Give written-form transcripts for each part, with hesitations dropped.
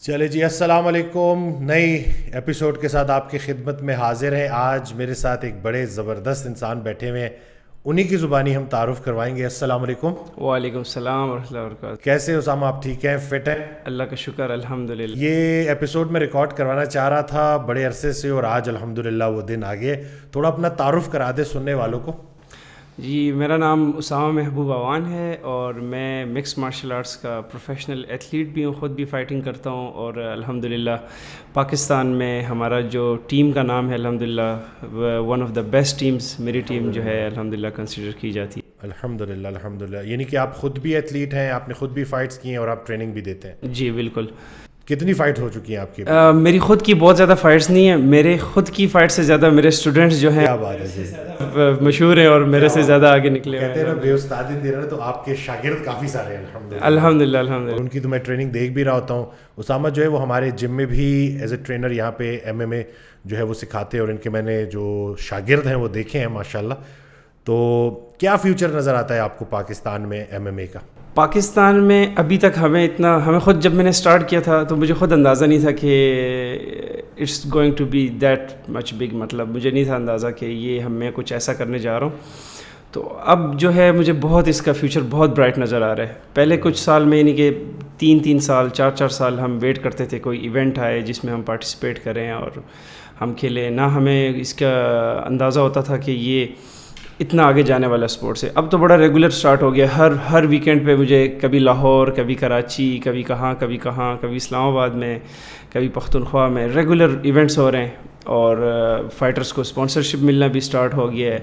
چلے جی، السلام علیکم. نئی ایپیسوڈ کے ساتھ آپ کی خدمت میں حاضر ہیں. آج میرے ساتھ ایک بڑے زبردست انسان بیٹھے ہوئے ہیں, انہی کی زبانی ہم تعارف کروائیں گے. السلام علیکم. وعلیکم السلام ورحمۃ اللہ وبرکاتہ. کیسے اسامہ, آپ ٹھیک ہیں, فٹ ہیں؟ اللہ کا شکر الحمدللہ. یہ ایپیسوڈ میں ریکارڈ کروانا چاہ رہا تھا بڑے عرصے سے, اور آج الحمدللہ وہ دن آ گئے. تھوڑا اپنا تعارف کرا دے سننے والوں کو. جی, میرا نام اسامہ محبوب اعوان ہے اور میں مکس مارشل آرٹس کا پروفیشنل ایتھلیٹ بھی ہوں. خود بھی فائٹنگ کرتا ہوں اور الحمدللہ پاکستان میں ہمارا جو ٹیم کا نام ہے الحمدللہ one of the best teams میری ٹیم جو ہے الحمدللہ کنسیڈر کی جاتی ہے. الحمدللہ الحمدللہ. یعنی کہ آپ خود بھی ایتھلیٹ ہیں, آپ نے خود بھی فائٹس کی ہیں اور آپ ٹریننگ بھی دیتے ہیں. جی بالکل. کتنی فائٹ ہو چکی ہیں آپ کی؟ میری خود کی بہت زیادہ فائٹس نہیں ہیں. میرے خود کی فائٹ سے زیادہ میرے اسٹوڈنٹس جو ہیں کیا بات ہے جی, مشہور ہیں اور میرے سے زیادہ آگے نکلے ہوئے کہتے ہیں نا بے استادی دے رہے ہیں, تو آپ کے شاگرد کافی سارے ہیں الحمدللہ. الحمدللہ الحمدللہ. ان کی تو میں ٹریننگ دیکھ بھی رہا ہوتا ہوں. اسامہ جو ہے وہ ہمارے جم میں بھی ایز اے ٹرینر یہاں پہ MMA جو ہے وہ سکھاتے ہیں, اور ان کے میں نے جو شاگرد ہیں وہ دیکھے ہیں ماشاءاللہ. تو کیا فیوچر نظر آتا ہے آپ کو پاکستان میں MMA کا؟ پاکستان میں ابھی تک ہمیں خود جب میں نے سٹارٹ کیا تھا تو مجھے خود اندازہ نہیں تھا کہ it's going to be that much big. مطلب مجھے نہیں تھا اندازہ کہ یہ میں کچھ ایسا کرنے جا رہا ہوں. تو اب جو ہے مجھے بہت اس کا فیوچر بہت برائٹ نظر آ رہا ہے. پہلے کچھ سال میں یعنی کہ 3 سال 4 سال ہم ویٹ کرتے تھے کوئی ایونٹ آئے جس میں ہم پارٹیسپیٹ کریں اور ہم کھیلیں. نہ ہمیں اس کا اندازہ ہوتا تھا کہ یہ اتنا آگے جانے والا اسپورٹس ہے. اب تو بڑا ریگولر سٹارٹ ہو گیا. ہر ویکینڈ پہ مجھے کبھی لاہور, کبھی کراچی, کبھی کہاں, کبھی اسلام آباد میں, کبھی پختونخوا میں ریگولر ایونٹس ہو رہے ہیں. اور فائٹرز کو اسپانسرشپ ملنا بھی سٹارٹ ہو گیا ہے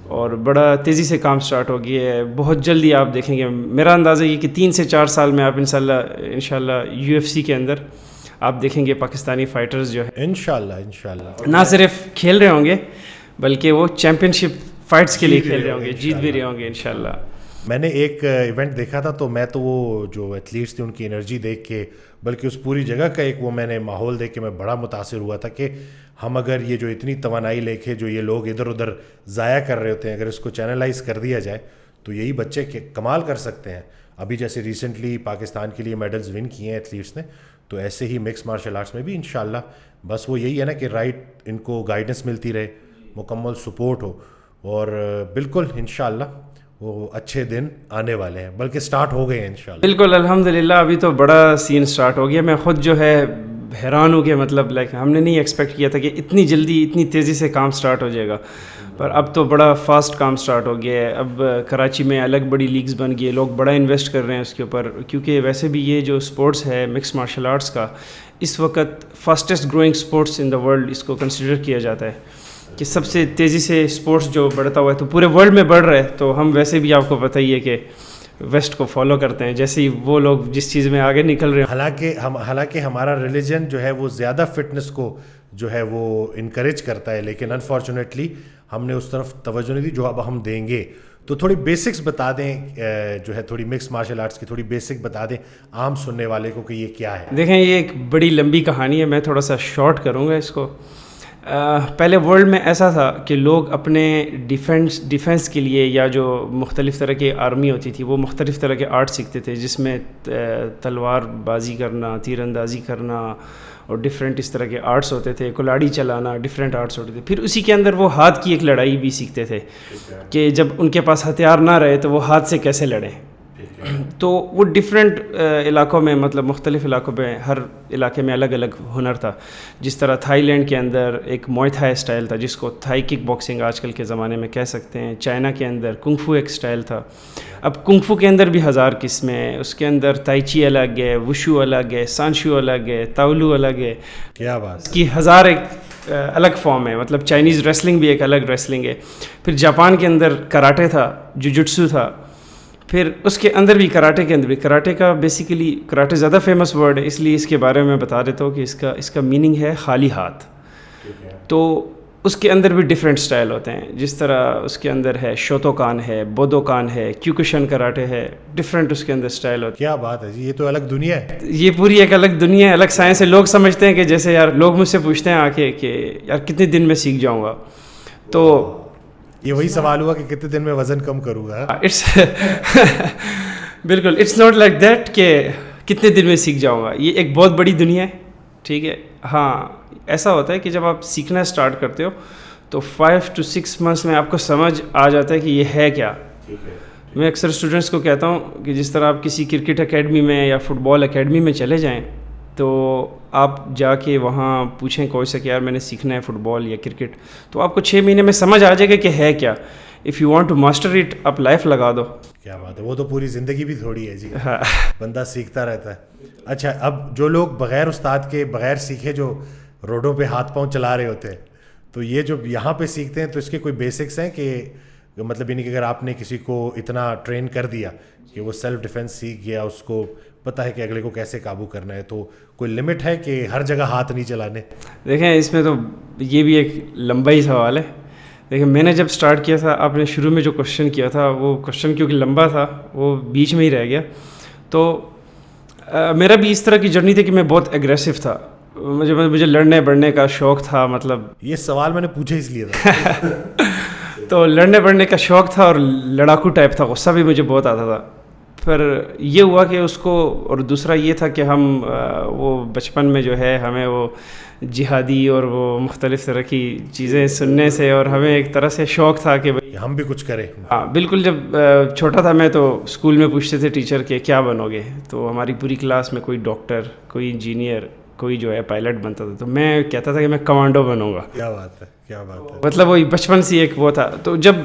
اور بڑا تیزی سے کام سٹارٹ ہو گیا ہے. بہت جلدی آپ دیکھیں گے, میرا اندازہ یہ کہ 3 سے 4 سال میں آپ انشاءاللہ UFC کے اندر آپ دیکھیں گے پاکستانی فائٹرز جو ہے انشاءاللہ نہ صرف کھیل رہے ہوں گے بلکہ وہ چیمپئن شپ فائٹس کے لیے کھیل رہے ہوں گے, جیت بھی رہے ہوں گے انشاءاللہ. میں نے ایک ایونٹ دیکھا تھا, تو میں تو وہ جو ایتھلیٹس تھے ان کی انرجی دیکھ کے, بلکہ اس پوری جگہ کا ایک وہ میں نے ماحول دیکھ کے میں بڑا متاثر ہوا تھا کہ ہم اگر یہ جو اتنی توانائی لے کے جو یہ لوگ ادھر ادھر ضائع کر رہے ہوتے ہیں, اگر اس کو چینلائز کر دیا جائے تو یہی بچے کمال کر سکتے ہیں. ابھی جیسے ریسنٹلی پاکستان کے لیے میڈلز ون کیے ہیں ایتھلیٹس نے, تو ایسے ہی مکس مارشل آرٹس میں بھی انشاءاللہ. بس وہ یہی ہے نا کہ رائٹ ان کو گائیڈنس ملتی رہے, مکمل سپورٹ ہو, اور بالکل انشاءاللہ وہ اچھے دن آنے والے ہیں, بلکہ سٹارٹ ہو گئے ہیں انشاءاللہ. بالکل الحمدللہ. ابھی تو بڑا سین سٹارٹ ہو گیا. میں خود جو ہے حیران ہوں کہ مطلب ہم نے نہیں ایکسپیکٹ کیا تھا کہ اتنی جلدی اتنی تیزی سے کام سٹارٹ ہو جائے گا, پر اب تو بڑا فاسٹ کام سٹارٹ ہو گیا ہے. اب کراچی میں الگ بڑی لیگز بن گئی ہے, لوگ بڑا انویسٹ کر رہے ہیں اس کے اوپر, کیونکہ ویسے بھی یہ جو اسپورٹس ہے مکس مارشل آرٹس کا اس وقت fastest growing sports in the world اس کو کنسیڈر کیا جاتا ہے کہ سب سے تیزی سے اسپورٹس جو بڑھتا ہوا ہے, تو پورے ورلڈ میں بڑھ رہا ہے. تو ہم ویسے بھی آپ کو پتہ ہی ہے کہ ویسٹ کو فالو کرتے ہیں, جیسے ہی وہ لوگ جس چیز میں آگے نکل رہے ہیں. حالانکہ ہمارا ریلیجن جو ہے وہ زیادہ فٹنس کو جو ہے وہ انکریج کرتا ہے, لیکن انفارچونیٹلی ہم نے اس طرف توجہ نہیں دی جو اب ہم دیں گے. تو تھوڑی بیسکس بتا دیں, جو ہے تھوڑی مکس مارشل آرٹس کی تھوڑی بیسک بتا دیں عام سننے والے کو کہ یہ کیا ہے. دیکھیں یہ ایک بڑی لمبی کہانی ہے, میں تھوڑا سا شارٹ کروں گا اس کو. پہلے ورلڈ میں ایسا تھا کہ لوگ اپنے ڈیفنس کے لیے یا جو مختلف طرح کی آرمی ہوتی تھی وہ مختلف طرح کے آرٹ سیکھتے تھے, جس میں تلوار بازی کرنا, تیر اندازی کرنا اور ڈفرینٹ اس طرح کے آرٹس ہوتے تھے, کلاڑی چلانا, ڈفرینٹ آرٹس ہوتے تھے. پھر اسی کے اندر وہ ہاتھ کی ایک لڑائی بھی سیکھتے تھے کہ جب ان کے پاس ہتھیار نہ رہے تو وہ ہاتھ سے کیسے لڑیں. تو وہ ڈفرینٹ علاقوں میں مطلب مختلف علاقوں میں ہر علاقے میں الگ الگ ہنر تھا. جس طرح تھائی لینڈ کے اندر ایک موئے تھائی اسٹائل تھا جس کو تھائی کک باکسنگ آج کل کے زمانے میں کہہ سکتے ہیں. چائنا کے اندر کنگ فو ایک اسٹائل تھا. اب کنگ فو کے اندر بھی 1000 قسمیں ہیں. اس کے اندر تائی چی الگ ہے, وشو الگ ہے, سانشو الگ ہے, تاولو الگ ہے. کیا بات کی 1000 ایک الگ فارم ہے. مطلب چائنیز ریسلنگ بھی ایک الگ ریسلنگ ہے. پھر جاپان کے اندر کراٹے تھا, جوجوٹسو تھا. پھر اس کے اندر بھی کراٹے کے اندر بھی کراٹے کا بیسیکلی کراٹے زیادہ فیمس ورڈ ہے, اس لیے اس کے بارے میں بتا دیتا ہوں کہ اس کا میننگ ہے خالی ہاتھ. تو اس کے اندر بھی ڈفرینٹ سٹائل ہوتے ہیں. جس طرح اس کے اندر ہے شوتوکان ہے, بودوکان ہے, کیوکوشن کراٹے ہے, ڈفرینٹ اس کے اندر سٹائل ہوتے ہیں. کیا بات ہے جی, یہ تو الگ دنیا ہے. یہ پوری ایک الگ دنیا ہے, الگ سائنس ہے. لوگ سمجھتے ہیں کہ جیسے یار لوگ مجھ سے پوچھتے ہیں آ کے کہ یار کتنے دن میں سیکھ جاؤں گا. تو یہ وہی سوال ہوا کہ کتنے دن میں وزن کم کروں گا. بالکل اٹس ناٹ لائک دیٹ کہ کتنے دن میں سیکھ جاؤں گا. یہ ایک بہت بڑی دنیا ہے, ٹھیک ہے. ہاں ایسا ہوتا ہے کہ جب آپ سیکھنا اسٹارٹ کرتے ہو تو 5 to 6 months میں آپ کو سمجھ آ جاتا ہے کہ یہ ہے کیا. میں اکثر اسٹوڈنٹس کو کہتا ہوں کہ جس طرح آپ کسی کرکٹ اکیڈمی میں یا فٹ بال اکیڈمی میں چلے جائیں تو آپ جا کے وہاں پوچھیں کوئی سے کہ یار میں نے سیکھنا ہے فٹ بال یا کرکٹ, تو آپ کو 6 مہینے میں سمجھ آ جائے گا کہ ہے کیا. If you want to master it, آپ لائف لگا دو. کیا بات ہے, وہ تو پوری زندگی بھی تھوڑی ہے جی, بندہ سیکھتا رہتا ہے. اچھا, اب جو لوگ بغیر استاد کے بغیر سیکھے جو روڈوں پہ ہاتھ پاؤں چلا رہے ہوتے ہیں, تو یہ جو یہاں پہ سیکھتے ہیں تو اس کے کوئی بیسکس ہیں کہ مطلب یعنی کہ اگر آپ نے کسی کو اتنا ٹرین کر دیا کہ وہ سیلف ڈیفینس سیکھ گیا, اس کو پتہ ہے کہ اگلے کو کیسے قابو کرنا ہے, تو کوئی لمٹ ہے کہ ہر جگہ ہاتھ نہیں چلانے؟ دیکھیں اس میں تو یہ بھی ایک لمبا ہی سوال ہے. دیکھیں میں نے جب سٹارٹ کیا تھا, آپ نے شروع میں جو کوشچن کیا تھا وہ کوشچن کیونکہ لمبا تھا وہ بیچ میں ہی رہ گیا. تو میرا بھی اس طرح کی جرنی تھی کہ میں بہت ایگریسو تھا, مجھے لڑنے بڑھنے کا شوق تھا. مطلب یہ سوال میں نے پوچھا اس لیے تھا. تو لڑنے بڑھنے کا شوق تھا اور لڑاکو ٹائپ تھا, غصہ بھی مجھے بہت آتا تھا. پھر یہ ہوا کہ اس کو, اور دوسرا یہ تھا کہ ہم وہ بچپن میں جو ہے ہمیں وہ جہادی اور وہ مختلف طرح کی چیزیں سننے سے, اور ہمیں ایک طرح سے شوق تھا کہ ہم بھی کچھ کریں. ہاں بالکل. جب چھوٹا تھا میں تو اسکول میں پوچھتے تھے ٹیچر کہ کیا بنو گے, تو ہماری پوری کلاس میں کوئی ڈاکٹر, کوئی انجینئر, کوئی جو ہے پائلٹ بنتا تھا, تو میں کہتا تھا کہ میں کمانڈو بنوں گا. کیا بات ہے, کیا بات ہے. مطلب وہی بچپن سے ایک وہ تھا. تو جب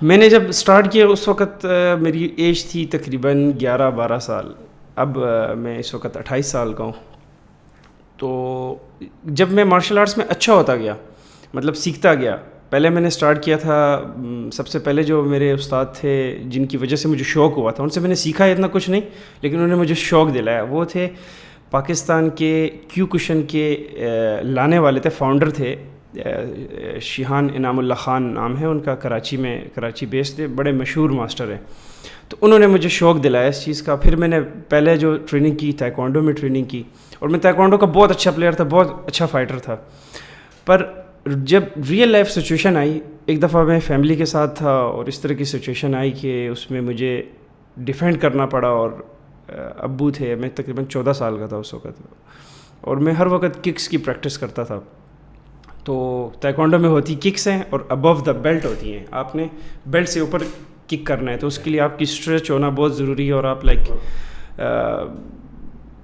میں نے اسٹارٹ کیا اس وقت میری ایج تھی تقریباً 11-12 سال. اب میں اس وقت 28 سال کا ہوں. تو جب میں مارشل آرٹس میں اچھا ہوتا گیا, مطلب سیکھتا گیا. پہلے میں نے اسٹارٹ کیا تھا, سب سے پہلے جو میرے استاد تھے جن کی وجہ سے مجھے شوق ہوا تھا, ان سے میں نے سیکھا اتنا کچھ نہیں, لیکن انہوں نے مجھے شوق دلایا. وہ تھے پاکستان کے کیو کشن کے لانے والے تھے, فاؤنڈر تھے, شیہان انعام اللہ خان نام ہے ان کا, کراچی بیس تھے, بڑے مشہور ماسٹر ہیں. تو انہوں نے مجھے شوق دلایا اس چیز کا. پھر میں نے پہلے جو ٹریننگ کی تائیکوانڈو میں ٹریننگ کی, اور میں تائیکوانڈو کا بہت اچھا پلیئر تھا, بہت اچھا فائٹر تھا. پر جب ریئل لائف سچویشن آئی, ایک دفعہ میں فیملی کے ساتھ تھا اور اس طرح کی سچویشن آئی کہ اس میں مجھے ڈیفینڈ کرنا پڑا, اور ابو تھے, میں تقریباً 14 سال کا تھا اس وقت, اور میں ہر وقت ککس کی پریکٹس کرتا تھا. تو تائیکوانڈو میں ہوتی ککس ہیں اور ابو دا بیلٹ ہوتی ہیں, آپ نے بیلٹ سے اوپر کک کرنا ہے, تو اس کے لیے آپ کی اسٹریچ ہونا بہت ضروری ہے, اور آپ لائک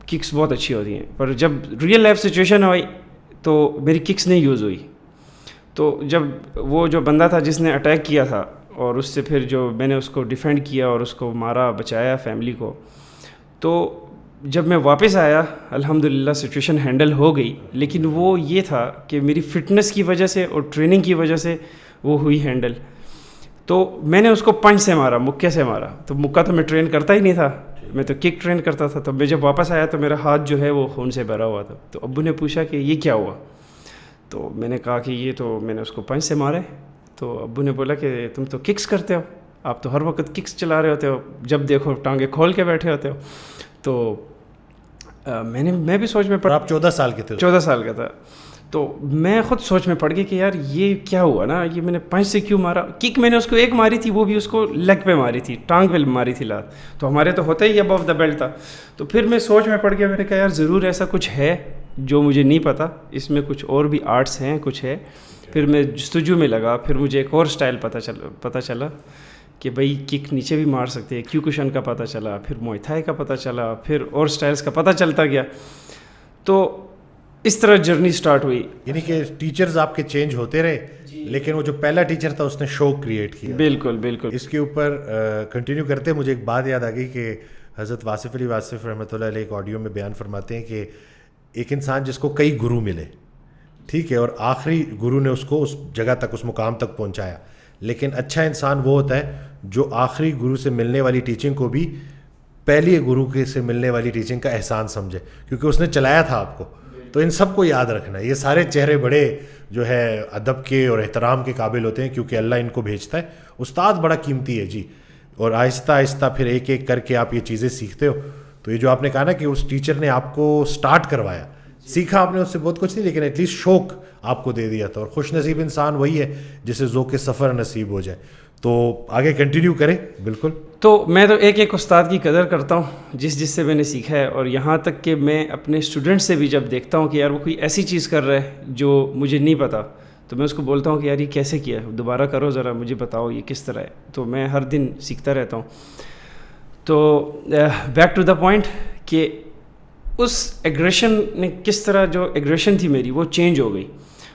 ککس بہت اچھی ہوتی ہیں. پر جب ریئل لائف سچویشن ہوئی تو میری ککس نہیں یوز ہوئی. تو جب وہ جو بندہ تھا جس نے اٹیک کیا تھا, اور اس سے پھر جو میں نے اس کو ڈیفینڈ کیا اور اس کو مارا, بچایا فیملی کو, تو جب میں واپس آیا الحمدللہ سچویشن ہینڈل ہو گئی. لیکن وہ یہ تھا کہ میری فٹنس کی وجہ سے اور ٹریننگ کی وجہ سے وہ ہوئی ہینڈل. تو میں نے اس کو پنچ سے مارا, مکے سے مارا. تو مکہ تو میں ٹرین کرتا ہی نہیں تھا, میں تو کک ٹرین کرتا تھا. تو میں جب واپس آیا تو میرا ہاتھ جو ہے وہ خون سے بھرا ہوا تھا. تو ابو نے پوچھا کہ یہ کیا ہوا, تو میں نے کہا کہ یہ تو میں نے اس کو پنچ سے مارے. تو ابو نے بولا کہ تم تو ککس کرتے ہو, آپ تو ہر وقت ککس چلا رہے ہوتے ہو, جب دیکھو ٹانگیں کھول کے بیٹھے ہوتے ہو. تو میں بھی سوچ میں پڑا. آپ 14 سال کے تھے؟ 14 سال کا تھا. تو میں خود سوچ میں پڑ گئی کہ یار یہ کیا ہوا نا, یہ میں نے پنچ سے کیوں مارا. کک میں نے اس کو ایک ماری تھی, وہ بھی اس کو لیگ پہ ماری تھی, ٹانگ پہ ماری تھی لات. تو ہمارے تو ہوتا ہی ابو دا بیلٹ تھا. تو پھر میں سوچ میں پڑ گیا, میں نے کہا یار ضرور ایسا کچھ ہے جو مجھے نہیں پتا, اس میں کچھ اور بھی آرٹس ہیں, کچھ ہے. پھر میں جستجو میں لگا, پھر مجھے ایک اور اسٹائل پتہ چلا کہ بھائی کک نیچے بھی مار سکتے ہیں, کیو کشن کا پتہ چلا, پھر موئے تھائی کا پتہ چلا, پھر اور اسٹائلس کا پتہ چلتا گیا. تو اس طرح جرنی سٹارٹ ہوئی. یعنی کہ ٹیچرز آپ کے چینج ہوتے رہے, لیکن وہ جو پہلا ٹیچر تھا اس نے شوق کریٹ کیا. بالکل بالکل. اس کے اوپر کنٹینیو کرتے مجھے ایک بات یاد آ گئی کہ حضرت واصف علی واصف رحمۃ اللہ علیہ ایک آڈیو میں بیان فرماتے ہیں کہ ایک انسان جس کو کئی گرو ملے, ٹھیک ہے, اور آخری گرو نے اس کو اس جگہ تک, اس مقام تک پہنچایا, لیکن اچھا انسان وہ ہوتا ہے جو آخری گرو سے ملنے والی ٹیچنگ کو بھی پہلی گرو کے سے ملنے والی ٹیچنگ کا احسان سمجھے, کیونکہ اس نے چلایا تھا آپ کو. تو ان سب کو یاد رکھنا ہے. یہ سارے چہرے بڑے جو ہے ادب کے اور احترام کے قابل ہوتے ہیں, کیونکہ اللہ ان کو بھیجتا ہے. استاد بڑا قیمتی ہے جی, اور آہستہ آہستہ پھر ایک ایک کر کے آپ یہ چیزیں سیکھتے ہو. تو یہ جو آپ نے کہا نا کہ اس ٹیچر نے آپ کو سٹارٹ کروایا, سیکھا آپ نے اس سے بہت کچھ نہیں، لیکن ایٹ لیسٹ شوق آپ کو دے دیا تھا. اور خوش نصیب انسان وہی ہے جسے ذوق سفر نصیب ہو جائے. تو آگے کنٹینیو کریں. بالکل. تو میں تو ایک ایک استاد کی قدر کرتا ہوں جس سے میں نے سیکھا ہے، اور یہاں تک کہ میں اپنے اسٹوڈنٹ سے بھی جب دیکھتا ہوں کہ یار وہ کوئی ایسی چیز کر رہا ہے جو مجھے نہیں پتہ، تو میں اس کو بولتا ہوں کہ یار یہ کیسے کیا ہے، دوبارہ کرو ذرا مجھے بتاؤ یہ کس طرح ہے. تو میں ہر دن سیکھتا رہتا ہوں. تو بیک ٹو دا پوائنٹ کہ اس ایگریشن نے کس طرح، جو ایگریشن تھی میری وہ چینج ہو گئی.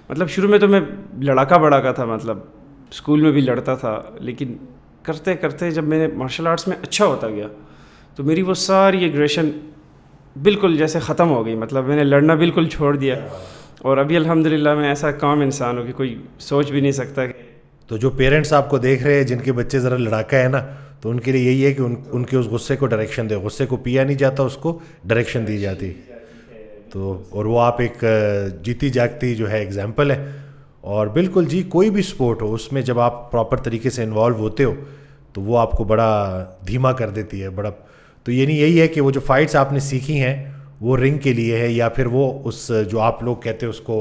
مطلب شروع میں تو میں لڑاکا بڑاکا تھا، مطلب اسکول میں بھی لڑتا تھا، لیکن کرتے کرتے جب میں نے مارشل آرٹس میں اچھا ہوتا گیا تو میری وہ ساری ایگریشن بالکل جیسے ختم ہو گئی. مطلب میں نے لڑنا بالکل چھوڑ دیا، اور ابھی الحمدللہ میں ایسا کام انسان ہوں کہ کوئی سوچ بھی نہیں سکتا. تو جو پیرنٹس آپ کو دیکھ رہے ہیں جن کے بچے ذرا لڑاکا ہے نا، تو ان کے لیے یہی ہے کہ ان کے اس غصے کو ڈائریکشن دے. غصے کو پیا نہیں جاتا، اس کو ڈائریکشن دی جاتی. تو اور وہ آپ ایک جیتی جاگتی جو ہے ایگزامپل ہے. اور بالکل جی، کوئی بھی سپورٹ ہو اس میں جب آپ پراپر طریقے سے انوالو ہوتے ہو تو وہ آپ کو بڑا دھیما کر دیتی ہے بڑا. تو یہی ہے کہ وہ جو فائٹس آپ نے سیکھی ہیں وہ رنگ کے لیے ہے، یا پھر وہ اس جو آپ لوگ کہتے ہیں اس کو،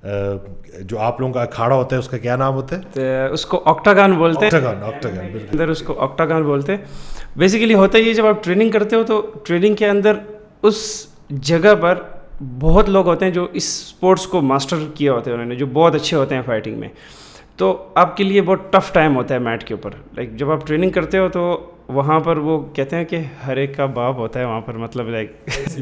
جو آپ لوگوں کا اکھاڑا ہوتا ہے اس کا کیا نام ہوتا ہے؟ اس کو آکٹاگان بولتے ہیں. آکٹاگان بالکل. اندر اس کو آکٹاگان بولتے ہیں. بیسیکلی ہوتا یہ جب آپ ٹریننگ کرتے ہو تو ٹریننگ کے اندر اس جگہ پر بہت لوگ ہوتے ہیں جو اس اسپورٹس کو ماسٹر کیا ہوتا ہے انہوں نے، جو بہت اچھے ہوتے ہیں فائٹنگ میں. تو آپ کے لیے بہت ٹف ٹائم ہوتا ہے میٹ کے اوپر. لائک جب آپ ٹریننگ کرتے ہو تو وہاں پر وہ کہتے ہیں کہ ہر ایک کا باپ ہوتا ہے وہاں پر، مطلب لائک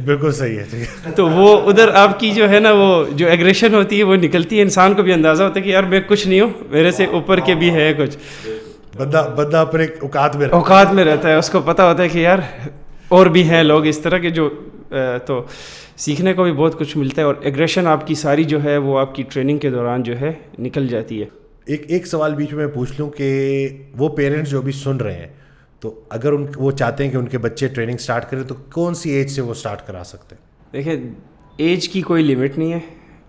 بالکل صحیح ہے. تو وہ ادھر آپ کی جو ہے نا وہ جو ایگریشن ہوتی ہے وہ نکلتی ہے. انسان کو بھی اندازہ ہوتا ہے کہ یار میں کچھ نہیں ہوں، میرے سے اوپر کے بھی ہے کچھ. بندہ اپنے اوقات میں رہتا ہے، اس کو پتہ ہوتا ہے کہ یار اور بھی ہیں لوگ اس طرح کے جو. تو سیکھنے کو بھی بہت کچھ ملتا ہے، اور ایگریشن آپ کی ساری جو ہے وہ آپ کی ٹریننگ کے دوران جو ہے نکل جاتی ہے. ایک سوال بیچ میں پوچھ لوں کہ وہ پیرنٹس جو بھی سن رہے ہیں، تو اگر وہ چاہتے ہیں کہ ان کے بچے ٹریننگ سٹارٹ کریں تو کون سی ایج سے وہ سٹارٹ کرا سکتے ہیں؟ دیکھیں، ایج کی کوئی لمٹ نہیں ہے،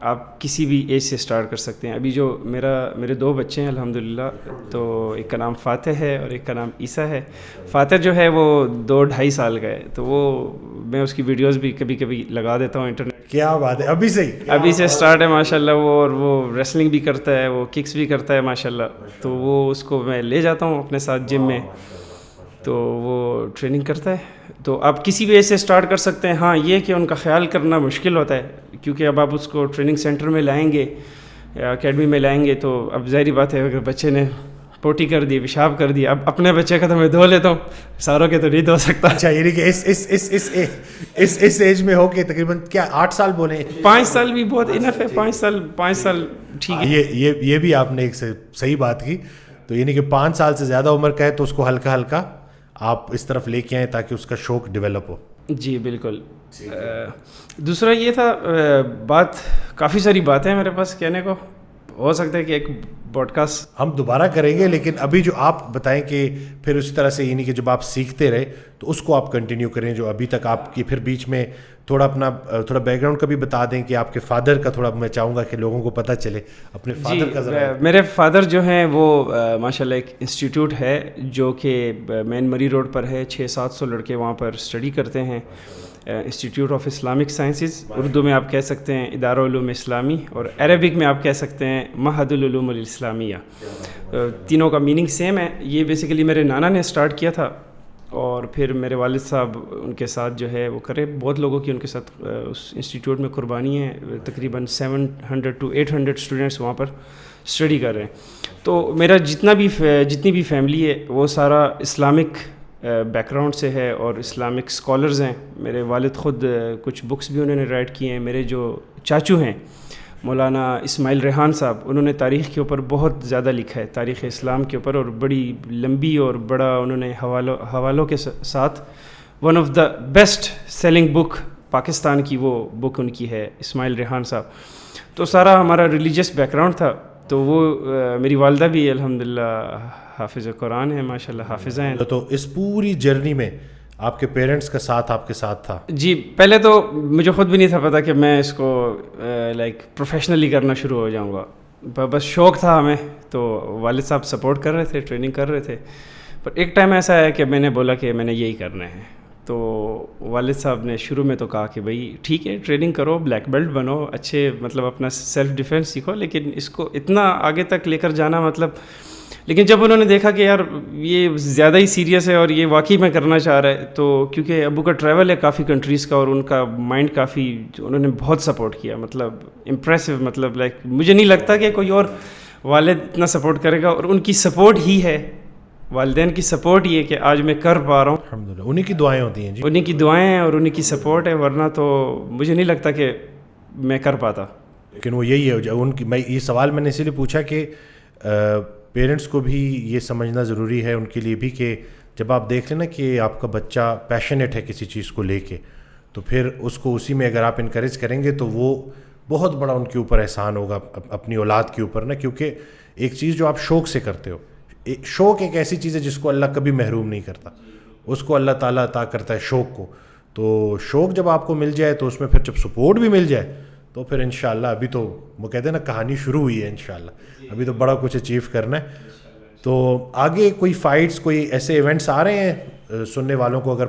آپ کسی بھی ایج سے سٹارٹ کر سکتے ہیں. ابھی جو میرے 2 بچے ہیں الحمدللہ، تو ایک کا نام فاتح ہے اور ایک کا نام عیسیٰ ہے. فاتح جو ہے وہ 2-2.5 سال کا ہے، تو وہ میں اس کی ویڈیوز بھی کبھی کبھی لگا دیتا ہوں انٹرنیٹ. کیا بات ہے، ابھی سے سٹارٹ ہے ماشاءاللہ. اور وہ ریسلنگ بھی کرتا ہے، وہ ککس بھی کرتا ہے ماشاءاللہ. تو وہ اس کو میں لے جاتا ہوں اپنے ساتھ جم میں، تو وہ ٹریننگ کرتا ہے. تو آپ کسی بھی ایج سے سٹارٹ کر سکتے ہیں. ہاں یہ کہ ان کا خیال کرنا مشکل ہوتا ہے، کیونکہ اب آپ اس کو ٹریننگ سینٹر میں لائیں گے یا اکیڈمی میں لائیں گے تو اب ظاہری بات ہے اگر بچے نے پوٹی کر دی، پیشاب کر دی، اب اپنے بچے کا تو میں دھو لیتا ہوں، ساروں کے تو نہیں دھو سکتا. اچھا، یعنی کہ اس ایج میں ہو کے تقریباً کیا 8 سال بولے؟ 5 سال بھی بہت انف ہے. 5 سال ٹھیک ہے. یہ بھی آپ نے ایک صحیح بات کی. تو یعنی کہ 5 سال سے زیادہ عمر کا ہے تو اس کو ہلکا ہلکا آپ اس طرف لے کے آئیں تاکہ اس کا شوق ڈیولپ ہو. جی بالکل. دوسرا یہ تھا، بات کافی ساری باتیں میرے پاس کہنے کو، ہو سکتا ہے کہ ایک پوڈ کاسٹ ہم دوبارہ کریں گے، لیکن ابھی جو آپ بتائیں کہ پھر اسی طرح سے یعنی کہ جب آپ سیکھتے رہے تو اس کو آپ کنٹینیو کریں جو ابھی تک آپ کی. پھر بیچ میں تھوڑا بیک گراؤنڈ کا بھی بتا دیں کہ آپ کے فادر کا تھوڑا میں چاہوں گا کہ لوگوں کو پتہ چلے اپنے فادر کا ذرا. میرے فادر جو ہیں وہ ماشاءاللہ ایک انسٹیٹیوٹ ہے جو کہ مین مری روڈ پر ہے. 600-700 لڑکے وہاں پر اسٹڈی کرتے ہیں. Institute of Islamic sciences, Urdu میں آپ کہہ سکتے ہیں ادارہ علوم اسلامی، اور عربک میں آپ کہہ سکتے ہیں معہد العلوم الاسلامیہ. تینوں کا میننگ سیم ہے. یہ بیسیکلی میرے نانا نے اسٹارٹ کیا تھا، اور پھر میرے والد صاحب ان کے ساتھ جو ہے وہ کرے. بہت لوگوں کی ان کے ساتھ اس انسٹیٹیوٹ میں قربانی ہے. تقریباً 700 to 800 اسٹوڈنٹس وہاں پر اسٹڈی کر رہے ہیں. تو میرا جتنی بھی فیملی ہے وہ سارا اسلامک بیک گراؤنڈ سے ہے اور اسلامک اسکالرز ہیں. میرے والد خود کچھ بکس بھی انہوں نے رائٹ کی ہیں. میرے جو چاچو ہیں مولانا اسماعیل ریحان صاحب، انہوں نے تاریخ کے اوپر بہت زیادہ لکھا ہے، تاریخ اسلام کے اوپر، اور بڑی لمبی اور بڑا انہوں نے حوالوں کے ساتھ one of the best selling book Pakistan کی وہ بک ان کی ہے، اسماعیل ریحان صاحب. تو سارا ہمارا ریلیجیس بیک گراؤنڈ تھا. تو وہ میری والدہ بھی الحمدللہ حافظ قرآن ہے، ماشاءاللہ حافظہ ہیں. تو اس پوری جرنی میں آپ کے پیرنٹس کا ساتھ آپ کے ساتھ تھا؟ جی پہلے تو مجھے خود بھی نہیں تھا پتا کہ میں اس کو لائک پروفیشنلی کرنا شروع ہو جاؤں گا. بس شوق تھا ہمیں. تو والد صاحب سپورٹ کر رہے تھے، ٹریننگ کر رہے تھے. پر ایک ٹائم ایسا ہے کہ میں نے بولا کہ میں نے یہی کرنا ہے. تو والد صاحب نے شروع میں تو کہا کہ بھائی ٹھیک ہے ٹریننگ کرو, بلیک بیلٹ بنو, اچھے مطلب اپنا سیلف ڈیفینس سیکھو, لیکن اس کو اتنا آگے تک لے کر جانا مطلب. لیکن جب انہوں نے دیکھا کہ یار یہ زیادہ ہی سیریس ہے اور یہ واقعی میں کرنا چاہ رہا ہے, تو کیونکہ ابو کا ٹریول ہے کافی کنٹریز کا اور ان کا مائنڈ کافی, انہوں نے بہت سپورٹ کیا, مطلب امپریسو, مطلب لائک مجھے نہیں لگتا کہ کوئی اور والد اتنا سپورٹ کرے گا, اور ان کی سپورٹ ہی ہے, والدین کی سپورٹ یہ ہے کہ آج میں کر پا رہا ہوں. الحمدللہ انہیں کی دعائیں ہوتی ہیں جی, انہیں کی دعائیں ہیں اور انہیں کی سپورٹ ہے, ورنہ تو مجھے نہیں لگتا کہ میں کر پاتا. لیکن وہ یہی ہے ان کی, میں یہ سوال میں نے اسی لیے پوچھا کہ پیرنٹس کو بھی یہ سمجھنا ضروری ہے ان کے لیے بھی کہ جب آپ دیکھ لیں نا کہ آپ کا بچہ پیشنیٹ ہے کسی چیز کو لے کے, تو پھر اس کو اسی میں اگر آپ انکریج کریں گے تو وہ بہت بڑا ان کے اوپر احسان ہوگا اپنی اولاد کے اوپر نا. کیونکہ ایک چیز جو آپ شوق سے کرتے ہو, شوق ایک ایسی چیز ہے جس کو اللہ کبھی محروم نہیں کرتا, اس کو اللہ تعالیٰ عطا کرتا ہے شوق کو. تو شوق جب آپ کو مل جائے تو اس میں پھر جب سپورٹ بھی مل جائے تو پھر انشاءاللہ, ابھی تو وہ کہتے ہیں نا کہانی شروع ہوئی ہے انشاءاللہ, ابھی تو بڑا کچھ اچیو کرنا ہے. تو آگے کوئی فائٹس, کوئی ایسے ایونٹس آ رہے ہیں سننے والوں کو اگر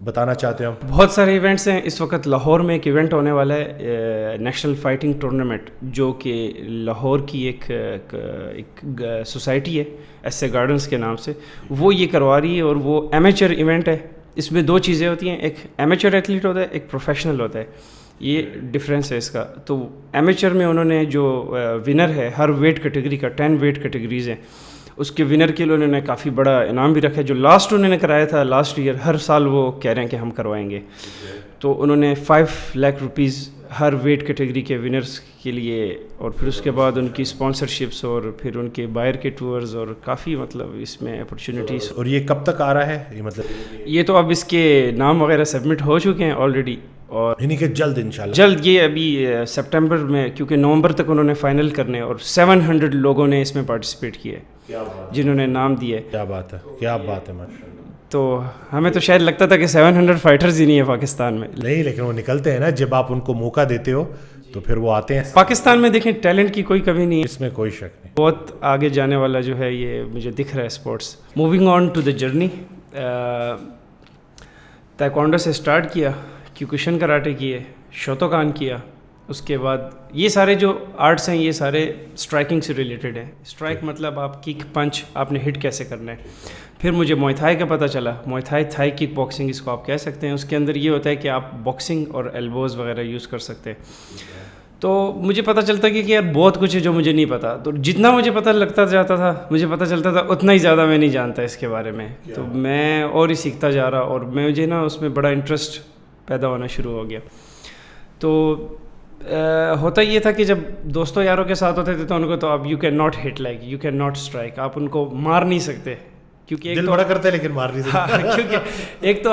بتانا چاہتے ہو؟ بہت سارے ایونٹس ہیں. اس وقت لاہور میں ایک ایونٹ ہونے والا ہے, نیشنل فائٹنگ ٹورنامنٹ, جو کہ لاہور کی ایک سوسائٹی ہے ایس اے گارڈنز کے نام سے, وہ یہ کروا رہی ہے, اور وہ ایمیچر ایونٹ ہے. اس میں دو چیزیں ہوتی ہیں, ایک ایمیچر ایتھلیٹ ہوتا ہے, ایک پروفیشنل ہوتا ہے, یہ ڈفرینس ہے اس کا. تو ایمیچر میں انہوں نے جو ونر ہے, ہر ویٹ کیٹیگری کا 10 ویٹ کیٹیگریز ہیں, اس کے ونر کے لیے انہوں نے کافی بڑا انعام بھی رکھا ہے, جو لاسٹ انہوں نے کرایا تھا لاسٹ ایئر. ہر سال وہ کہہ رہے ہیں کہ ہم کروائیں گے, تو انہوں نے 5 لاکھ روپیز ہر ویٹ کیٹیگری کے ونرز کے لیے, اور پھر اس کے بعد ان کی اسپانسرشپس, اور پھر ان کے باہر کے ٹورز, اور کافی مطلب اس میں اپرچونیٹیز. اور یہ کب تک آ رہا ہے یہ مطلب؟ یہ تو اب اس کے نام وغیرہ سبمٹ ہو چکے ہیں آلریڈی, اور یعنی کہ جلد انشاءاللہ جلد. یہ ابھی سپٹمبر میں, کیونکہ نومبر تک انہوں نے فائنل کرنے, اور 700 لوگوں نے اس میں پارٹیسپیٹ کیے جنہوں نے نام دیے. کیا بات ہے, کیا بات ہے ماشاءاللہ. تو ہمیں تو شاید لگتا تھا کہ 700 فائٹرز ہی نہیں ہیں پاکستان میں. نہیں, لیکن وہ نکلتے ہیں نا جب آپ ان کو موقع دیتے ہو تو پھر وہ آتے ہیں. پاکستان میں دیکھیں ٹیلنٹ کی کوئی کمی نہیں ہے, اس میں کوئی شک نہیں, بہت آگے جانے والا جو ہے یہ مجھے دکھ رہا ہے sports. Moving on to the journey, taekwondo سے اسٹارٹ کیا, کیوکوشن کراٹے کیے, شوتوکان کیا, اس کے بعد یہ سارے جو آرٹس ہیں یہ سارے اسٹرائکنگ سے ریلیٹڈ ہیں. اسٹرائک مطلب آپ کک پنچ آپ نے ہٹ کیسے کرنا ہے. پھر مجھے موئے تھائی کا پتہ چلا, موئے تھائی کک باکسنگ اس کو آپ کہہ سکتے ہیں. اس کے اندر یہ ہوتا ہے کہ آپ باکسنگ اور ایلبوز وغیرہ یوز کر سکتے ہیں. تو مجھے پتہ چلتا کہ یار بہت کچھ ہے جو مجھے نہیں پتا, تو جتنا مجھے پتہ لگتا جاتا تھا, مجھے پتہ چلتا تھا, اتنا ہی زیادہ میں نہیں جانتا اس کے بارے میں. تو میں اور ہی سیکھتا جا رہا, اور مجھے نا اس میں بڑا انٹرسٹ پیدا ہونا شروع ہو گیا. تو ہوتا یہ تھا کہ جب دوستوں یاروں کے ساتھ ہوتے تھے تو ان کو تو اب you can not hit, like you can not strike, آپ ان کو مار نہیں سکتے, کیونکہ دل بڑا کرتے لیکن مار نہیں سکتے. کیونکہ ایک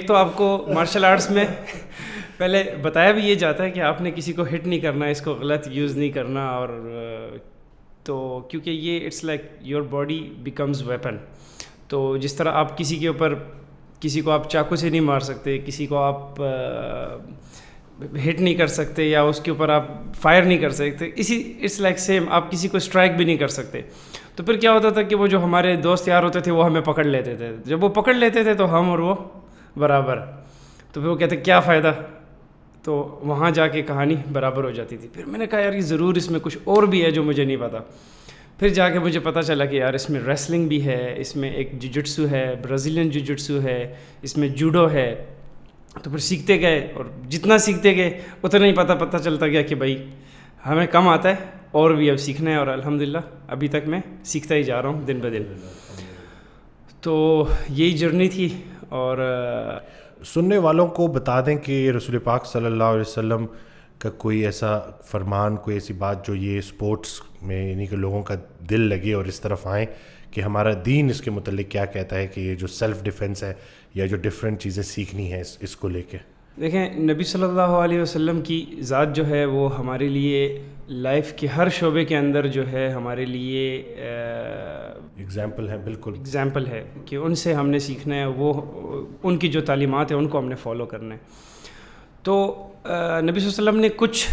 تو آپ کو مارشل آرٹس میں پہلے بتایا بھی یہ جاتا ہے کہ آپ نے کسی کو ہٹ نہیں کرنا, اس کو غلط یوز نہیں کرنا, اور تو کیونکہ یہ it's like your body becomes weapon. تو جس طرح آپ کسی کو آپ چاقو سے نہیں مار سکتے, کسی کو آپ ہٹ نہیں کر سکتے, یا اس کے اوپر آپ فائر نہیں کر سکتے, اسی اٹس لائک سیم, آپ کسی کو اسٹرائک بھی نہیں کر سکتے. تو پھر کیا ہوتا تھا کہ وہ جو ہمارے دوست یار ہوتے تھے وہ ہمیں پکڑ لیتے تھے, جب وہ پکڑ لیتے تھے تو ہم اور وہ برابر, تو پھر وہ کہتے کیا فائدہ, تو وہاں جا کے کہانی برابر ہو جاتی تھی. پھر میں نے کہا یار یہ ضرور اس میں کچھ اور بھی ہے جو مجھے نہیں پتا. پھر جا کے مجھے پتہ چلا کہ یار اس میں ریسلنگ بھی ہے, اس میں ایک جوجٹسو ہے, برازیلین جوجٹسو ہے, اس میں جوڈو ہے. تو پھر سیکھتے گئے, اور جتنا سیکھتے گئے اتنا ہی پتہ چلتا گیا کہ بھائی ہمیں کم آتا ہے, اور بھی اب سیکھنا ہے, اور الحمدللہ ابھی تک میں سیکھتا ہی جا رہا ہوں دن بہ دن. تو یہی جرنی تھی. اور سننے والوں کو بتا دیں کہ رسول پاک صلی اللہ علیہ وسلم کا کوئی ایسا فرمان, کوئی ایسی بات جو یہ اسپورٹس میں یعنی کہ لوگوں کا دل لگے اور اس طرف آئیں کہ ہمارا دین اس کے متعلق کیا کہتا ہے کہ یہ جو سیلف ڈیفنس ہے یا جو ڈفرینٹ چیزیں سیکھنی ہیں اس کو لے کے. دیکھیں نبی صلی اللہ علیہ وسلم کی ذات جو ہے وہ ہمارے لیے لائف کے ہر شعبے کے اندر جو ہے ہمارے لیے ایگزامپل ہے, بالکل ایگزامپل ہے کہ ان سے ہم نے سیکھنا ہے, وہ ان کی جو تعلیمات ہیں ان کو ہم نے فالو کرنا ہے. تو نبی صلی اللہ علیہ وسلم نے کچھ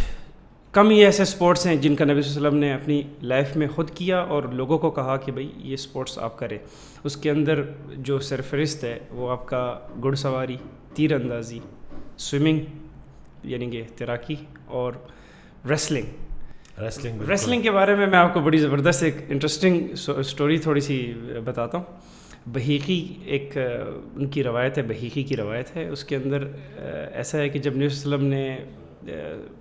کم ہی ایسے سپورٹس ہیں جن کا نبی صلی اللہ علیہ وسلم نے اپنی لائف میں خود کیا اور لوگوں کو کہا کہ بھئی یہ سپورٹس آپ کریں. اس کے اندر جو سرفہرست ہے وہ آپ کا گھڑ سواری, تیر اندازی, سوئمنگ یعنی کہ تیراکی, اور ریسلنگ کے بارے میں آپ کو بڑی زبردست ایک انٹرسٹنگ سٹوری تھوڑی سی بتاتا ہوں. بحیقی ایک ان کی روایت ہے, بحیقی کی روایت ہے. اس کے اندر ایسا ہے کہ جب نبی صلی اللہ علیہ وسلم نے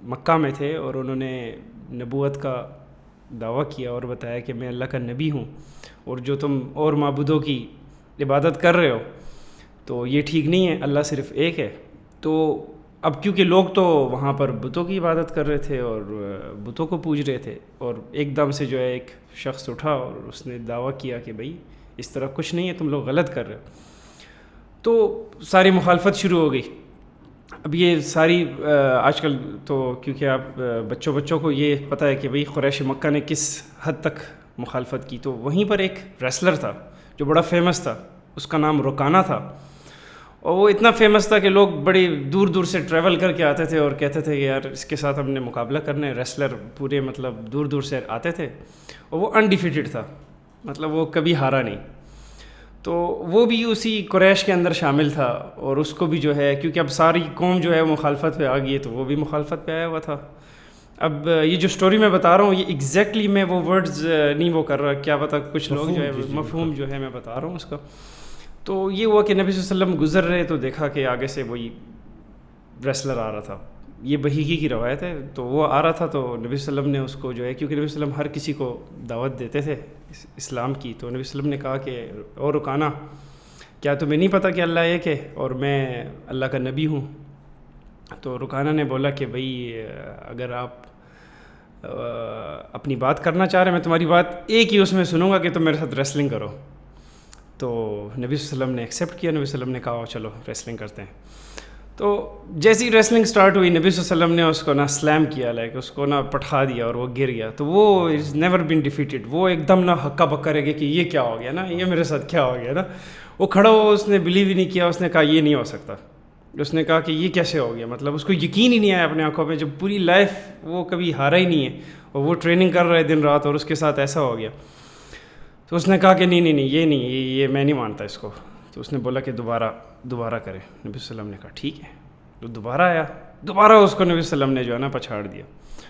مکہ میں تھے اور انہوں نے نبوت کا دعویٰ کیا اور بتایا کہ میں اللہ کا نبی ہوں اور جو تم اور معبودوں کی عبادت کر رہے ہو تو یہ ٹھیک نہیں ہے, اللہ صرف ایک ہے. تو اب کیونکہ لوگ تو وہاں پر بتوں کی عبادت کر رہے تھے اور بتوں کو پوج رہے تھے, اور ایک دم سے جو ہے ایک شخص اٹھا اور اس نے دعویٰ کیا کہ بھئی اس طرح کچھ نہیں ہے, تم لوگ غلط کر رہے ہو. تو ساری مخالفت شروع ہو گئی. اب یہ ساری آج کل تو کیونکہ آپ بچوں کو یہ پتہ ہے کہ بھئی قریش مکہ نے کس حد تک مخالفت کی, تو وہیں پر ایک ریسلر تھا جو بڑا فیمس تھا, اس کا نام رکانہ تھا. اور وہ اتنا فیمس تھا کہ لوگ بڑی دور دور سے ٹریول کر کے آتے تھے اور کہتے تھے کہ یار اس کے ساتھ ہم نے مقابلہ کرنا ہے. ریسلر پورے مطلب دور دور سے آتے تھے اور وہ انڈیفیٹڈ تھا, مطلب وہ کبھی ہارا نہیں. تو وہ بھی اسی قریش کے اندر شامل تھا اور اس کو بھی جو ہے کیونکہ اب ساری قوم جو ہے مخالفت پہ آ گئی ہے تو وہ بھی مخالفت پہ آیا ہوا تھا. اب یہ جو سٹوری میں بتا رہا ہوں یہ ایگزیکٹلی میں وہ ورڈز نہیں وہ کر رہا, کیا پتہ کچھ لوگ جو ہے مفہوم جو ہے میں بتا رہا ہوں اس کا. تو یہ ہوا کہ نبی صلی اللہ علیہ وسلم گزر رہے تو دیکھا کہ آگے سے وہی ریسلر آ رہا تھا. یہ بحیقی کی روایت ہے. تو وہ آ رہا تھا تو نبی صلی اللہ علیہ وسلم نے اس کو جو ہے کیونکہ نبی صلی اللہ علیہ وسلم ہر کسی کو دعوت دیتے تھے اسلام کی, تو نبی صلی اللہ علیہ وسلم نے کہا کہ اور رکانہ کیا تمہیں نہیں پتہ کہ اللہ ایک ہے اور میں اللہ کا نبی ہوں. تو رکانہ نے بولا کہ بھئی اگر آپ اپنی بات کرنا چاہ رہے ہیں میں تمہاری بات ایک ہی اس میں سنوں گا کہ تم میرے ساتھ ریسلنگ کرو. تو نبی صلی اللہ علیہ وسلم نے ایکسیپٹ کیا. نبی صلی اللہ علیہ وسلم نے کہا چلو ریسلنگ کرتے ہیں. تو جیسی ریسلنگ سٹارٹ ہوئی نبی صلی اللہ علیہ وسلم نے اس کو نا سلیم کیا, لائک اس کو نا پٹھا دیا اور وہ گر گیا. تو وہ از نیور بین ڈیفیٹڈ, وہ ایک دم نا ہکا بکا رہ گیا کہ یہ کیا ہو گیا نا, یہ میرے ساتھ کیا ہو گیا نا. وہ کھڑا ہوا, اس نے بلیو ہی نہیں کیا, اس نے کہا یہ نہیں ہو سکتا. اس نے کہا کہ یہ کیسے ہو گیا, مطلب اس کو یقین ہی نہیں آیا اپنے آنکھوں میں جب پوری لائف وہ کبھی ہارا ہی نہیں ہے اور وہ ٹریننگ کر رہا ہے دن رات اور اس کے ساتھ ایسا ہو گیا. تو اس نے کہا کہ نہیں یہ نہیں, یہ میں نہیں مانتا اس کو. تو اس نے بولا کہ دوبارہ کرے. نبی صلی اللہ علیہ وسلم نے کہا ٹھیک ہے. تو دوبارہ آیا, دوبارہ اس کو نبی صلی اللہ علیہ وسلم نے جو ہے نا پچھاڑ دیا.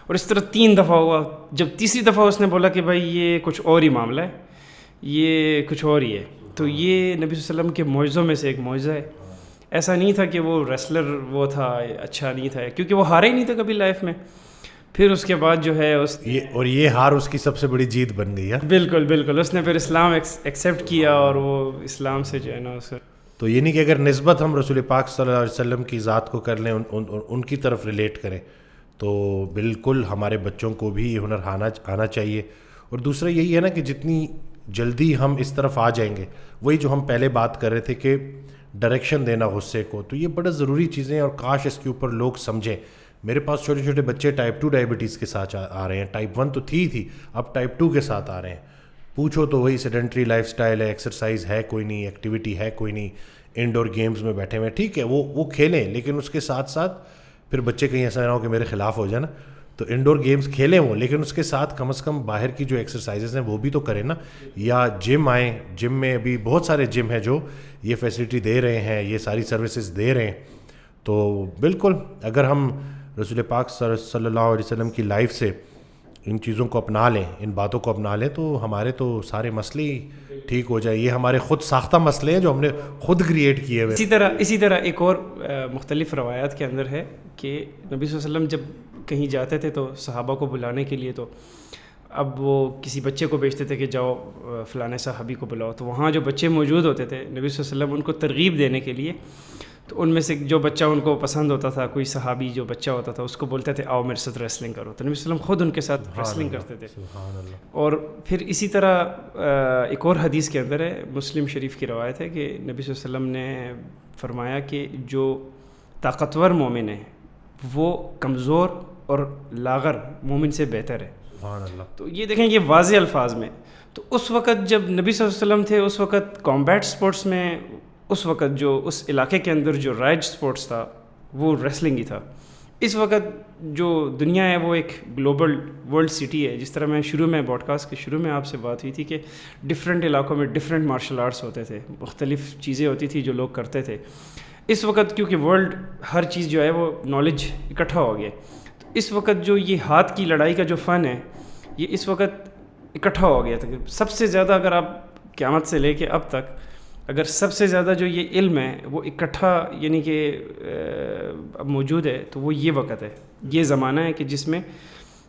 اور اس طرح 3 دفعہ ہوا. جب تیسری دفعہ اس نے بولا کہ بھائی یہ کچھ اور ہی معاملہ ہے, یہ کچھ اور ہی ہے. تو یہ نبی صلی اللہ علیہ وسلم کے معجزوں میں سے ایک معجزہ ہے. ایسا نہیں تھا کہ وہ ریسلر وہ تھا اچھا نہیں تھا, کیونکہ وہ ہارا ہی نہیں تھا کبھی لائف میں. پھر اس کے بعد جو ہے اور یہ ہار اس کی سب سے بڑی جیت بن گئی ہے. بالکل اس نے پھر اسلام ایکسیپٹ کیا اور وہ اسلام سے جو ہے نا اسے. تو یہ نہیں کہ اگر نسبت ہم رسول پاک صلی اللہ علیہ وسلم کی ذات کو کر لیں, ان کی طرف ریلیٹ کریں, تو بالکل ہمارے بچوں کو بھی یہ ہنر آنا چاہیے. اور دوسرا یہی ہے نا کہ جتنی جلدی ہم اس طرف آ جائیں گے, وہی جو ہم پہلے بات کر رہے تھے کہ ڈائریکشن دینا غصے کو, تو یہ بڑا ضروری چیزیں ہیں اور کاش اس کے اوپر لوگ سمجھیں. میرے پاس چھوٹے چھوٹے بچے ٹائپ 2 ڈائبٹیز کے ساتھ آ رہے ہیں. ٹائپ 1 تو تھی, اب ٹائپ 2 کے ساتھ آ رہے ہیں. پوچھو تو وہی سیڈنٹری لائف سٹائل ہے, ایکسرسائز ہے کوئی نہیں, ایکٹیویٹی ہے کوئی نہیں, انڈور گیمز میں بیٹھے ہوئے. ٹھیک ہے وہ کھیلیں, لیکن اس کے ساتھ ساتھ پھر بچے کہیں ایسا نہ ہو کہ میرے خلاف ہو جائے نا. تو انڈور گیمز کھیلیں وہ, لیکن اس کے ساتھ کم از کم باہر کی جو ایکسرسائزز ہیں وہ بھی تو کریں نا. یا جم آئیں, جم میں ابھی بہت سارے جم ہیں جو یہ فیسلٹی دے رہے ہیں, یہ ساری سروسز دے رہے ہیں. تو بالکل اگر ہم رسول پاک صلی اللہ علیہ وسلم کی لائف سے ان چیزوں کو اپنا لیں, ان باتوں کو اپنا لیں, تو ہمارے تو سارے مسئلے ہی ٹھیک ہو جائے. یہ ہمارے خود ساختہ مسئلے ہیں جو ہم نے خود کریٹ کیے ہوئے. اسی طرح ایک اور مختلف روایات کے اندر ہے کہ نبی صلی اللہ علیہ وسلم جب کہیں جاتے تھے تو صحابہ کو بلانے کے لیے, تو اب وہ کسی بچے کو بھیجتے تھے کہ جاؤ فلانے صحابی کو بلاؤ. تو وہاں جو بچے موجود ہوتے تھے نبی صلی اللہ علیہ وسلم ان کو ترغیب دینے کے لیے, تو ان میں سے جو بچہ ان کو پسند ہوتا تھا, کوئی صحابی جو بچہ ہوتا تھا اس کو بولتے تھے آؤ میرے ساتھ ریسلنگ کرو. تو نبی صلی اللہ علیہ وسلم خود ان کے ساتھ ریسلنگ کرتے تھے. اور پھر اسی طرح ایک اور حدیث کے اندر ہے, مسلم شریف کی روایت ہے کہ نبی صلی اللہ علیہ وسلم نے فرمایا کہ جو طاقتور مومن ہے وہ کمزور اور لاغر مومن سے بہتر ہے. تو یہ دیکھیں یہ واضح الفاظ میں. تو اس وقت جب نبی صلی اللہ علیہ وسلم تھے اس وقت کامبیٹ سپورٹس میں اس وقت جو اس علاقے کے اندر جو رائج سپورٹس تھا وہ ریسلنگ ہی تھا. اس وقت جو دنیا ہے وہ ایک گلوبل ورلڈ سٹی ہے. جس طرح میں شروع میں پوڈ کاسٹ کے شروع میں آپ سے بات ہوئی تھی کہ ڈفرینٹ علاقوں میں ڈفرینٹ مارشل آرٹس ہوتے تھے, مختلف چیزیں ہوتی تھی جو لوگ کرتے تھے. اس وقت کیونکہ ورلڈ ہر چیز جو ہے وہ نالج اکٹھا ہو گیا, تو اس وقت جو یہ ہاتھ کی لڑائی کا جو فن ہے یہ اس وقت اکٹھا ہو گیا تھا. سب سے زیادہ اگر آپ قیامت سے لے کے اب تک اگر سب سے زیادہ جو یہ علم ہے وہ اکٹھا یعنی کہ اب موجود ہے تو وہ یہ وقت ہے, یہ زمانہ ہے کہ جس میں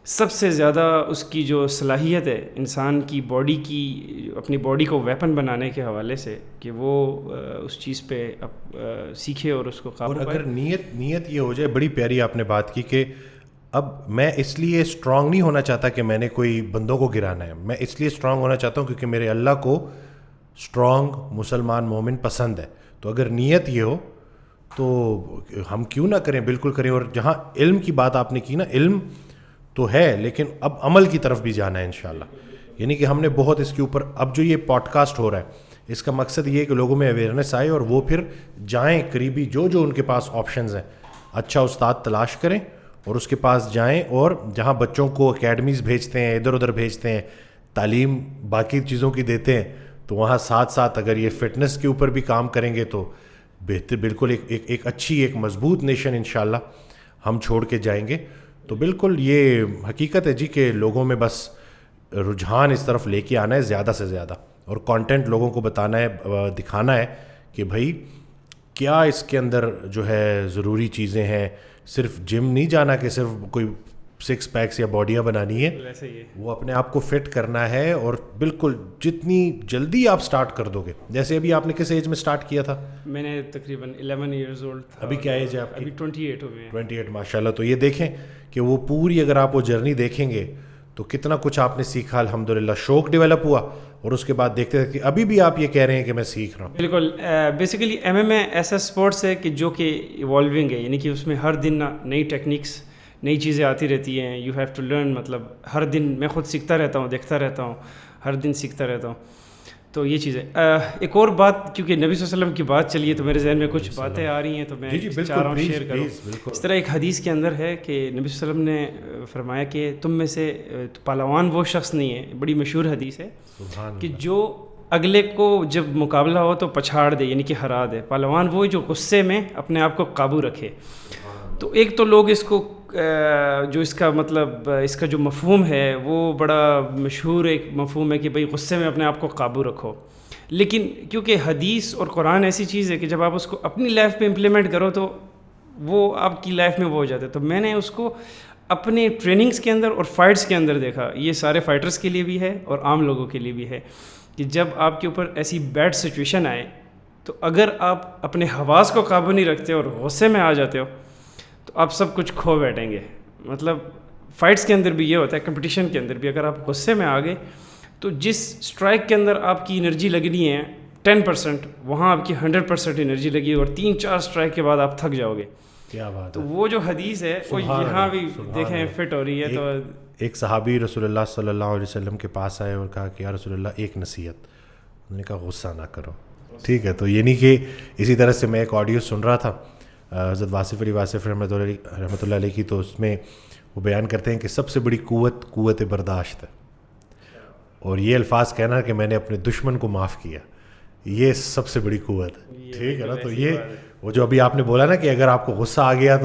سب سے زیادہ اس کی جو صلاحیت ہے انسان کی باڈی کی, اپنی باڈی کو ویپن بنانے کے حوالے سے کہ وہ اس چیز پہ سیکھے اور اس کو قابو پائے. اور اگر نیت یہ ہو جائے, بڑی پیاری آپ نے بات کی کہ اب میں اس لیے اسٹرانگ نہیں ہونا چاہتا کہ میں نے کوئی بندوں کو گرانا ہے, میں اس لیے اسٹرانگ ہونا چاہتا ہوں کیونکہ میرے اللہ کو اسٹرانگ مسلمان مومن پسند ہے. تو اگر نیت یہ ہو تو ہم کیوں نہ کریں, بالکل کریں. اور جہاں علم کی بات آپ نے کی نا, علم تو ہے لیکن اب عمل کی طرف بھی جانا ہے انشاءاللہ. یعنی کہ ہم نے بہت اس کے اوپر, اب جو یہ پوڈ کاسٹ ہو رہا ہے اس کا مقصد یہ ہے کہ لوگوں میں اویئرنیس آئے اور وہ پھر جائیں قریبی جو ان کے پاس آپشنز ہیں, اچھا استاد تلاش کریں اور اس کے پاس جائیں. اور جہاں بچوں کو اکیڈمیز بھیجتے ہیں, ادھر ادھر بھیجتے ہیں, تعلیم باقی چیزوں کی دیتے ہیں, تو وہاں ساتھ ساتھ اگر یہ فٹنس کے اوپر بھی کام کریں گے تو بہتر, بالکل ایک اچھی ایک مضبوط نیشن انشاءاللہ ہم چھوڑ کے جائیں گے. تو بالکل یہ حقیقت ہے جی کہ لوگوں میں بس رجحان اس طرف لے کے آنا ہے زیادہ سے زیادہ, اور کانٹینٹ لوگوں کو بتانا ہے, دکھانا ہے کہ بھائی کیا اس کے اندر جو ہے ضروری چیزیں ہیں. صرف جم نہیں جانا کہ صرف کوئی سکس پیکس یا باڈیاں بنانی ہے, وہ اپنے آپ کو فٹ کرنا ہے. اور بالکل جتنی جلدی آپ سٹارٹ کر دو گے, جیسے ابھی آپ نے کس ایج میں سٹارٹ کیا تھا؟ میں نے تقریباً 11 ایئرز اولڈ تھا. ابھی کیا ایج ہے آپ کی؟ ابھی 28 ہو گئے. 28 ماشاءاللہ. تو یہ دیکھیں کہ وہ پوری اگر آپ وہ جرنی دیکھیں گے تو کتنا کچھ آپ نے سیکھا الحمدللہ, شوق ڈیولپ ہوا, اور اس کے بعد دیکھتے تھے کہ ابھی بھی آپ یہ کہہ رہے ہیں کہ میں سیکھ رہا ہوں. بالکل. بیسیکلی MMA ایسا اسپورٹس ہے کہ جو کہ ایوالونگ ہے, یعنی کہ اس میں ہر دن نئی ٹیکنیکس, نئی چیزیں آتی رہتی ہیں. یو ہیو ٹو لرن, مطلب ہر دن میں خود سیکھتا رہتا ہوں, دیکھتا رہتا ہوں, ہر دن سیکھتا رہتا ہوں. تو یہ چیز ہے. ایک اور بات, کیونکہ نبی صلی اللہ علیہ وسلم کی بات چلی ہے تو میرے ذہن میں کچھ باتیں آ رہی ہیں تو میں چاہ رہا ہوں شیئر کروں. اس طرح ایک حدیث کے اندر ہے کہ نبی صلی اللہ علیہ وسلم نے فرمایا کہ تم میں سے پہلوان وہ شخص نہیں ہے, بڑی مشہور حدیث ہے, کہ جو اگلے کو جب مقابلہ ہو تو پچھاڑ دے, یعنی کہ ہرا دے. پہلوان وہ جو غصے میں اپنے آپ کو قابو رکھے. تو ایک تو لوگ اس کو جو اس کا مطلب اس کا جو مفہوم ہے وہ بڑا مشہور ایک مفہوم ہے کہ بھئی غصے میں اپنے آپ کو قابو رکھو. لیکن کیونکہ حدیث اور قرآن ایسی چیز ہے کہ جب آپ اس کو اپنی لائف پہ امپلیمنٹ کرو تو وہ آپ کی لائف میں وہ ہو جاتا ہے. تو میں نے اس کو اپنے ٹریننگز کے اندر اور فائٹس کے اندر دیکھا. یہ سارے فائٹرز کے لیے بھی ہے اور عام لوگوں کے لیے بھی ہے کہ جب آپ کے اوپر ایسی بیڈ سچویشن آئے تو اگر آپ اپنے حواس کو قابو نہیں رکھتے اور غصے میں آ جاتے ہو تو آپ سب کچھ کھو بیٹھیں گے. مطلب فائٹس کے اندر بھی یہ ہوتا ہے, کمپٹیشن کے اندر بھی اگر آپ غصے میں آ گئے تو جس سٹرائک کے اندر آپ کی انرجی لگنی ہے 10%, وہاں آپ کی 100% انرجی لگی اور 3-4 سٹرائک کے بعد آپ تھک جاؤ گے. کیا بات تو وہ جو حدیث ہے وہ یہاں بھی دیکھیں فٹ ہو رہی ہے. تو ایک صحابی رسول اللہ صلی اللہ علیہ وسلم کے پاس آئے اور کہا کہ یا رسول اللہ ایک نصیحت. انہوں نے کہا غصہ نہ کرو. ٹھیک ہے, تو یعنی کہ اسی طرح سے میں ایک آڈیو سن رہا تھا حضرت واصف علی واصف رحمۃ اللہ علیہ کی, تو اس میں وہ بیان کرتے ہیں کہ سب سے بڑی قوت برداشت ہے. اور یہ الفاظ کہنا کہ میں نے اپنے دشمن کو معاف کیا, یہ سب سے بڑی قوت ہے. ٹھیک ہے نا. تو یہ وہ جو ابھی آپ نے بولا نا کہ اگر آپ کو غصہ آ گیا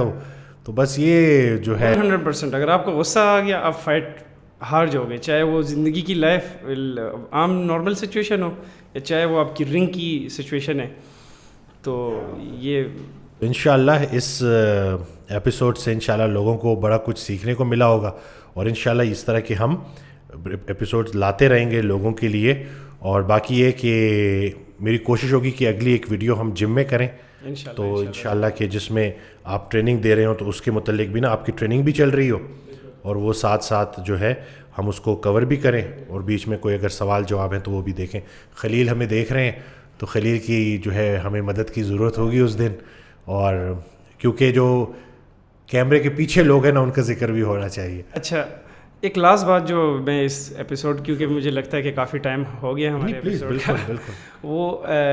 تو بس یہ جو ہے 100%, اگر آپ کو غصہ آ گیا آپ فائٹ ہار جاؤ گے, چاہے وہ زندگی کی لائف عام نارمل سچویشن ہو یا چاہے وہ آپ کی رنگ کی سچویشن ہے. تو یہ انشاءاللہ اس ایپیسوڈ سے انشاءاللہ لوگوں کو بڑا کچھ سیکھنے کو ملا ہوگا, اور انشاءاللہ اس طرح کے ہم ایپیسوڈز لاتے رہیں گے لوگوں کے لیے. اور باقی یہ کہ میری کوشش ہوگی کہ اگلی ایک ویڈیو ہم جم میں کریں, تو انشاءاللہ کہ جس میں آپ ٹریننگ دے رہے ہوں تو اس کے متعلق بھی نا آپ کی ٹریننگ بھی چل رہی ہو, اور وہ ساتھ ساتھ جو ہے ہم اس کو کور بھی کریں, اور بیچ میں کوئی اگر سوال جواب ہیں تو وہ بھی دیکھیں. خلیل ہمیں دیکھ رہے ہیں تو خلیل کی جو ہے ہمیں مدد کی ضرورت ہوگی اس دن, اور کیونکہ جو کیمرے کے پیچھے لوگ ہیں نا ان کا ذکر بھی ہونا چاہیے. اچھا, ایک لاسٹ بات جو میں اس ایپیسوڈ, کیونکہ مجھے لگتا ہے کہ کافی ٹائم ہو گیا ہمارے ایپیسوڈ کا, وہ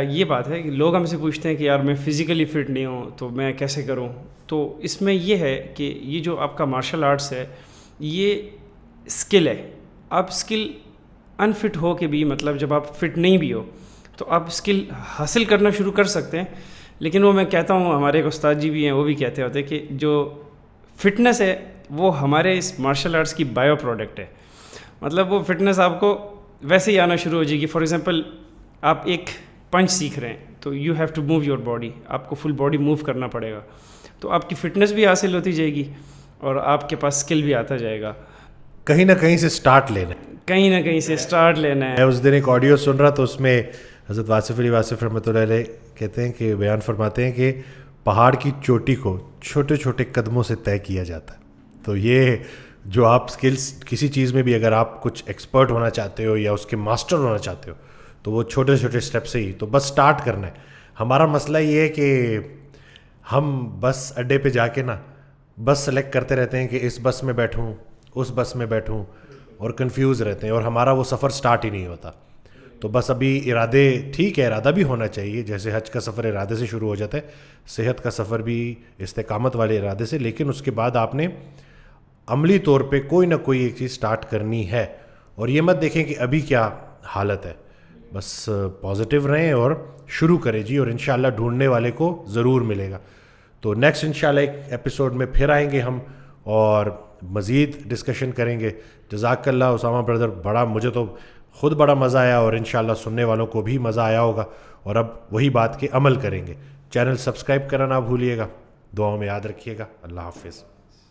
یہ بات ہے کہ لوگ ہم سے پوچھتے ہیں کہ یار میں فزیکلی فٹ نہیں ہوں تو میں کیسے کروں. تو اس میں یہ ہے کہ یہ جو آپ کا مارشل آرٹس ہے یہ اسکل ہے. آپ اسکل انفٹ ہو کے بھی, مطلب جب آپ فٹ نہیں بھی ہو تو آپ اسکل حاصل کرنا شروع کر سکتے ہیں. لیکن وہ میں کہتا ہوں, ہمارے ایک استاد جی بھی ہیں وہ بھی کہتے ہوتے ہیں کہ جو فٹنس ہے وہ ہمارے اس مارشل آرٹس کی بایو پروڈکٹ ہے. مطلب وہ فٹنس آپ کو ویسے ہی آنا شروع ہو جائے گی. فار ایگزامپل آپ ایک پنچ سیکھ رہے ہیں تو you have to move your body, آپ کو فل باڈی موو کرنا پڑے گا, تو آپ کی فٹنس بھی حاصل ہوتی جائے گی اور آپ کے پاس اسکل بھی آتا جائے گا. کہیں نہ کہیں سے اسٹارٹ لینا ہے, کہیں نہ کہیں سے اسٹارٹ لینا ہے. میں اس دن ایک آڈیو سن رہا تو اس میں حضرت واصف علی واصف رحمۃ اللہ علیہ کہتے ہیں کہ بیان فرماتے ہیں کہ پہاڑ کی چوٹی کو چھوٹے چھوٹے قدموں سے طے کیا جاتا ہے. تو یہ جو آپ اسکلس کسی چیز میں بھی اگر آپ کچھ ایکسپرٹ ہونا چاہتے ہو یا اس کے ماسٹر ہونا چاہتے ہو تو وہ چھوٹے چھوٹے اسٹیپ سے ہی, تو بس اسٹارٹ کرنا ہے. ہمارا مسئلہ یہ ہے کہ ہم بس اڈے پہ جا کے نا بس سلیکٹ کرتے رہتے ہیں کہ اس بس میں بیٹھوں اس بس میں بیٹھوں اور کنفیوز رہتے ہیں اور ہمارا وہ سفر سٹارٹ ہی نہیں ہوتا. تو بس ابھی ارادے, ٹھیک ہے ارادہ بھی ہونا چاہیے, جیسے حج کا سفر ارادے سے شروع ہو جاتا ہے, صحت کا سفر بھی استقامت والے ارادے سے, لیکن اس کے بعد آپ نے عملی طور پہ کوئی نہ کوئی ایک چیز سٹارٹ کرنی ہے. اور یہ مت دیکھیں کہ ابھی کیا حالت ہے, بس پازیٹیو رہیں اور شروع کریں جی, اور انشاءاللہ ڈھونڈنے والے کو ضرور ملے گا. تو نیکسٹ انشاءاللہ ایک ایپیسوڈ میں پھر آئیں گے ہم اور مزید ڈسکشن کریں گے. جزاک اللہ اسامہ بردر, بڑا مجھے تو خود بڑا مزہ آیا اور انشاءاللہ سننے والوں کو بھی مزہ آیا ہوگا, اور اب وہی بات کے عمل کریں گے. چینل سبسکرائب کرنا نہ بھولیے گا, دعاؤں میں یاد رکھیے گا. اللہ حافظ.